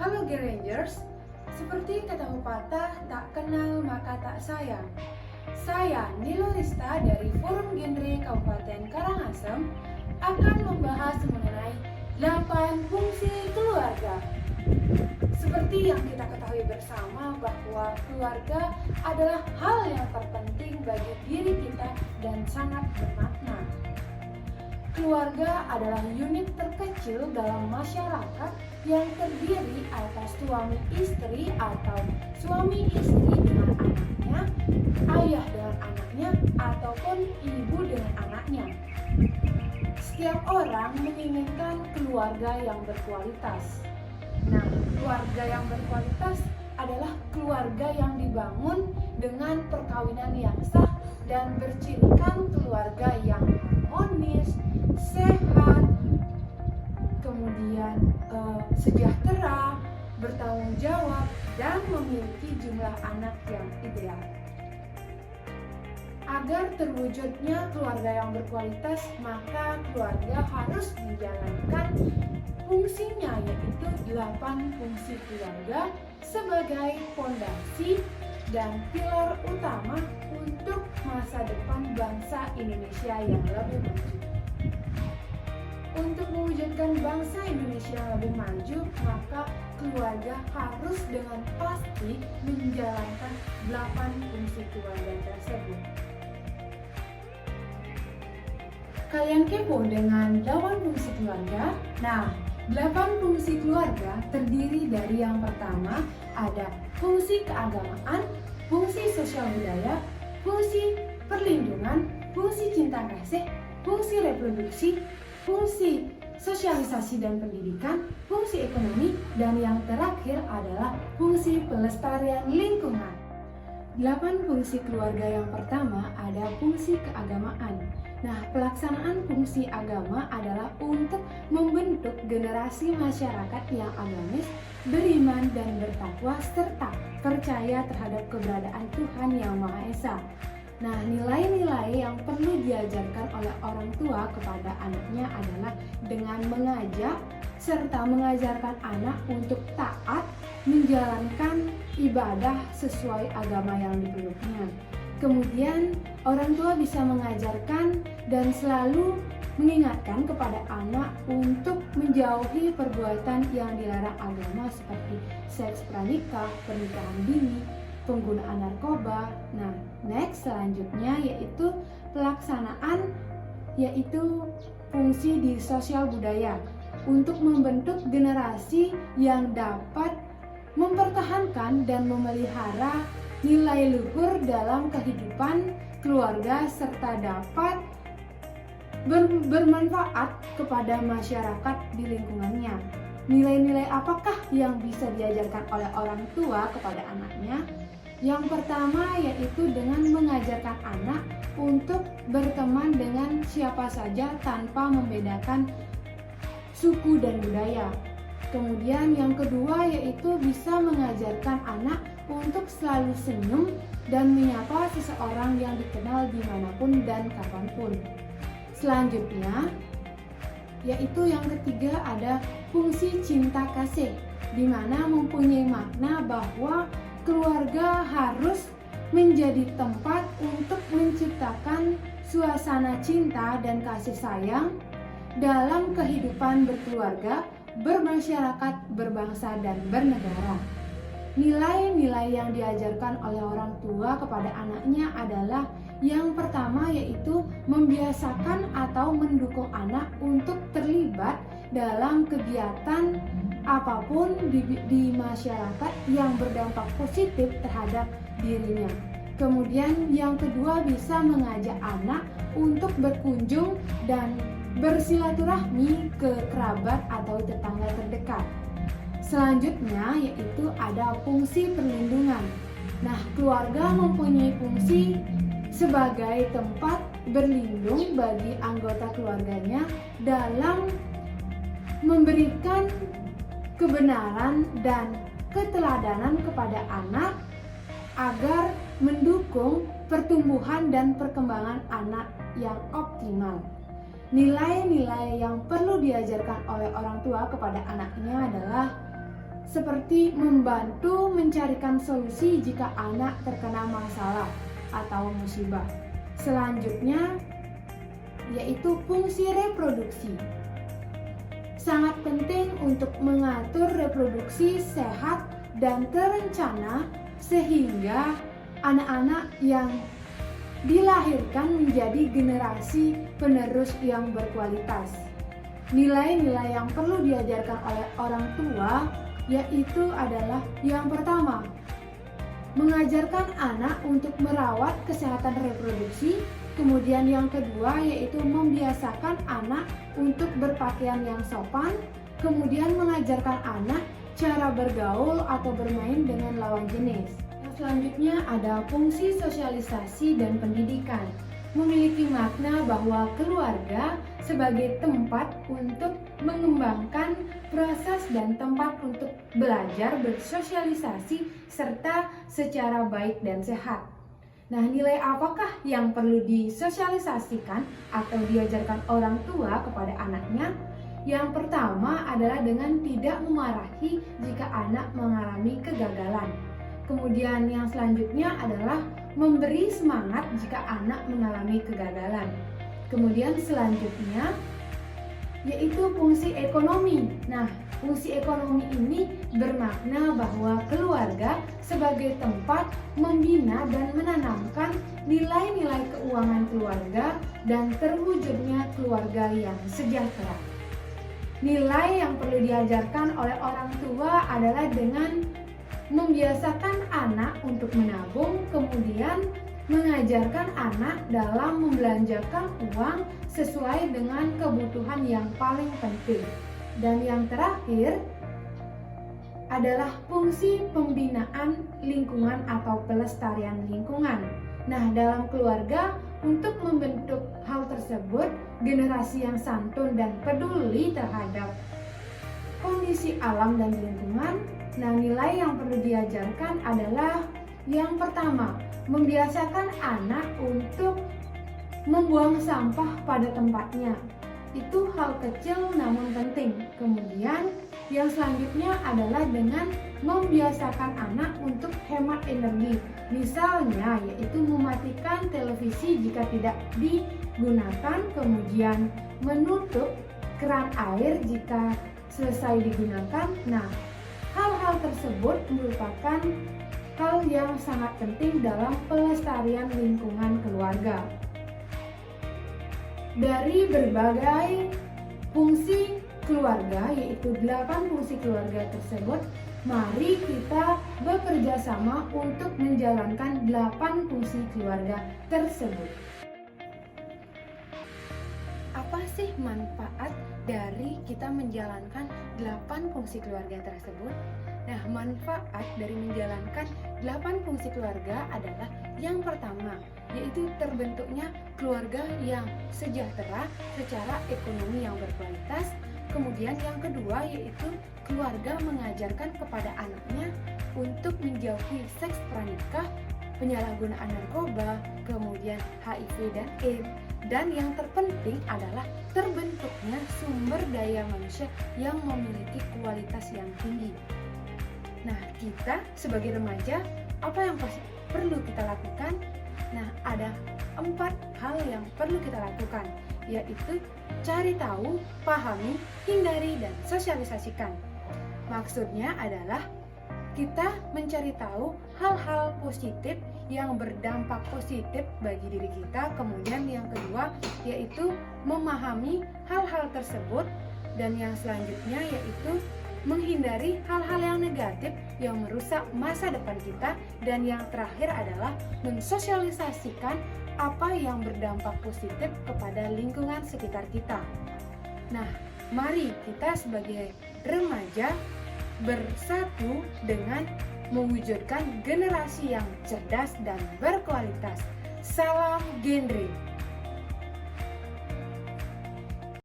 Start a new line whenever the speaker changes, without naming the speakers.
Halo Gerangers, seperti kata pepatah, tak kenal maka tak sayang. Saya Nilorista dari Forum Genre Kabupaten Karangasem akan membahas mengenai 8 fungsi keluarga. Seperti yang kita ketahui bersama bahwa keluarga adalah hal yang terpenting bagi diri kita dan sangat bermakna. Keluarga adalah unit terkecil dalam masyarakat yang terdiri atas suami istri atau suami istri dengan anaknya, ayah dengan anaknya, ataupun ibu dengan anaknya. Setiap orang menginginkan keluarga yang berkualitas. Nah, keluarga yang berkualitas adalah keluarga yang dibangun dengan perkawinan yang sah dan bercirikan keluarga yang harmonis, sehat, kemudian sejahtera, bertanggung jawab, dan memiliki jumlah anak yang ideal. Agar terwujudnya keluarga yang berkualitas, maka keluarga harus menjalankan fungsinya, yaitu 8 fungsi keluarga sebagai fondasi dan pilar utama untuk masa depan bangsa Indonesia yang lebih maju. Untuk mewujudkan bangsa Indonesia yang lebih maju, maka keluarga harus dengan pasti menjalankan 8 fungsi keluarga tersebut. Kalian kepo dengan 8 fungsi keluarga? Nah, 8 fungsi keluarga terdiri dari yang pertama ada fungsi keagamaan, fungsi sosial budaya, fungsi perlindungan, fungsi cinta kasih, fungsi reproduksi, fungsi sosialisasi dan pendidikan, fungsi ekonomi, dan yang terakhir adalah fungsi pelestarian lingkungan. 8 fungsi keluarga yang pertama ada fungsi keagamaan. Nah, pelaksanaan fungsi agama adalah untuk membentuk generasi masyarakat yang agamis, beriman dan bertakwa, serta percaya terhadap keberadaan Tuhan Yang Maha Esa. Nah, nilai-nilai yang perlu diajarkan oleh orang tua kepada anaknya adalah dengan mengajak serta mengajarkan anak untuk taat menjalankan ibadah sesuai agama yang dipeluknya. Kemudian orang tua bisa mengajarkan dan selalu mengingatkan kepada anak untuk menjauhi perbuatan yang dilarang agama seperti seks pranikah, pernikahan dini, penggunaan narkoba. Nah, next selanjutnya yaitu pelaksanaan yaitu fungsi di sosial budaya untuk membentuk generasi yang dapat mempertahankan dan memelihara nilai luhur dalam kehidupan keluarga serta dapat bermanfaat kepada masyarakat di lingkungannya. Nilai-nilai apakah yang bisa diajarkan oleh orang tua kepada anaknya? Yang pertama yaitu dengan mengajarkan anak untuk berteman dengan siapa saja tanpa membedakan suku dan budaya. Kemudian yang kedua yaitu bisa mengajarkan anak untuk selalu senyum dan menyapa seseorang yang dikenal dimanapun dan kapanpun. Selanjutnya yaitu yang ketiga ada fungsi cinta kasih, di mana mempunyai makna bahwa keluarga harus menjadi tempat untuk menciptakan suasana cinta dan kasih sayang dalam kehidupan berkeluarga, bermasyarakat, berbangsa, dan bernegara. Nilai-nilai yang diajarkan oleh orang tua kepada anaknya adalah yang pertama yaitu membiasakan atau mendukung anak untuk terlibat dalam kegiatan apapun di masyarakat yang berdampak positif terhadap dirinya. Kemudian yang kedua bisa mengajak anak untuk berkunjung dan bersilaturahmi ke kerabat atau tetangga terdekat. Selanjutnya yaitu ada fungsi perlindungan. Nah, keluarga mempunyai fungsi sebagai tempat berlindung bagi anggota keluarganya dalam memberikan kebenaran dan keteladanan kepada anak agar mendukung pertumbuhan dan perkembangan anak yang optimal. Nilai-nilai yang perlu diajarkan oleh orang tua kepada anaknya adalah seperti membantu mencarikan solusi jika anak terkena masalah atau musibah. Selanjutnya yaitu fungsi reproduksi. Sangat penting untuk mengatur reproduksi sehat dan terencana sehingga anak-anak yang dilahirkan menjadi generasi penerus yang berkualitas. Nilai-nilai yang perlu diajarkan oleh orang tua yaitu adalah yang pertama, mengajarkan anak untuk merawat kesehatan reproduksi. Kemudian yang kedua yaitu membiasakan anak untuk berpakaian yang sopan. Kemudian mengajarkan anak cara bergaul atau bermain dengan lawan jenis. Yang selanjutnya ada fungsi sosialisasi dan pendidikan. Memiliki makna bahwa keluarga sebagai tempat untuk mengembangkan proses dan tempat untuk belajar, bersosialisasi, serta secara baik dan sehat. Nah, nilai apakah yang perlu disosialisasikan atau diajarkan orang tua kepada anaknya? Yang pertama adalah dengan tidak memarahi jika anak mengalami kegagalan. Kemudian yang selanjutnya adalah memberi semangat jika anak mengalami kegagalan. Kemudian selanjutnya yaitu fungsi ekonomi. Nah, fungsi ekonomi ini bermakna bahwa keluarga sebagai tempat membina dan menanamkan nilai-nilai keuangan keluarga dan terwujudnya keluarga yang sejahtera. Nilai yang perlu diajarkan oleh orang tua adalah dengan membiasakan anak untuk menabung, kemudian mengajarkan anak dalam membelanjakan uang sesuai dengan kebutuhan yang paling penting. Dan yang terakhir adalah fungsi pembinaan lingkungan atau pelestarian lingkungan. Nah, dalam keluarga untuk membentuk hal tersebut, generasi yang santun dan peduli terhadap kondisi alam dan lingkungan. Nah, nilai yang perlu diajarkan adalah yang pertama, membiasakan anak untuk membuang sampah pada tempatnya. Itu hal kecil namun penting. Kemudian yang selanjutnya adalah dengan membiasakan anak untuk hemat energi. Misalnya yaitu mematikan televisi jika tidak digunakan, kemudian menutup keran air jika selesai digunakan. Nah, hal-hal tersebut merupakan hal yang sangat penting dalam pelestarian lingkungan keluarga. Dari berbagai fungsi keluarga, yaitu 8 fungsi keluarga tersebut, mari kita bekerja sama untuk menjalankan 8 fungsi keluarga tersebut. Apa sih manfaat dari kita menjalankan 8 fungsi keluarga tersebut? Nah, manfaat dari menjalankan 8 fungsi keluarga adalah yang pertama, yaitu terbentuknya keluarga yang sejahtera secara ekonomi yang berkualitas. Kemudian yang kedua yaitu keluarga mengajarkan kepada anaknya untuk menjauhi seks pranikah, penyalahgunaan narkoba, kemudian HIV dan AIDS. Dan yang terpenting adalah terbentuknya sumber daya manusia yang memiliki kualitas yang tinggi. Nah, kita sebagai remaja, apa yang perlu kita lakukan? Nah, ada 4 hal yang perlu kita lakukan, yaitu cari tahu, pahami, hindari, dan sosialisasikan. Maksudnya adalah kita mencari tahu hal-hal positif yang berdampak positif bagi diri kita. Kemudian yang kedua yaitu memahami hal-hal tersebut. Dan yang selanjutnya yaitu menghindari hal-hal yang negatif yang merusak masa depan kita. Dan yang terakhir adalah mensosialisasikan apa yang berdampak positif kepada lingkungan sekitar kita. Nah, mari kita sebagai remaja bersatu dengan mewujudkan generasi yang cerdas dan berkualitas. Salam genre.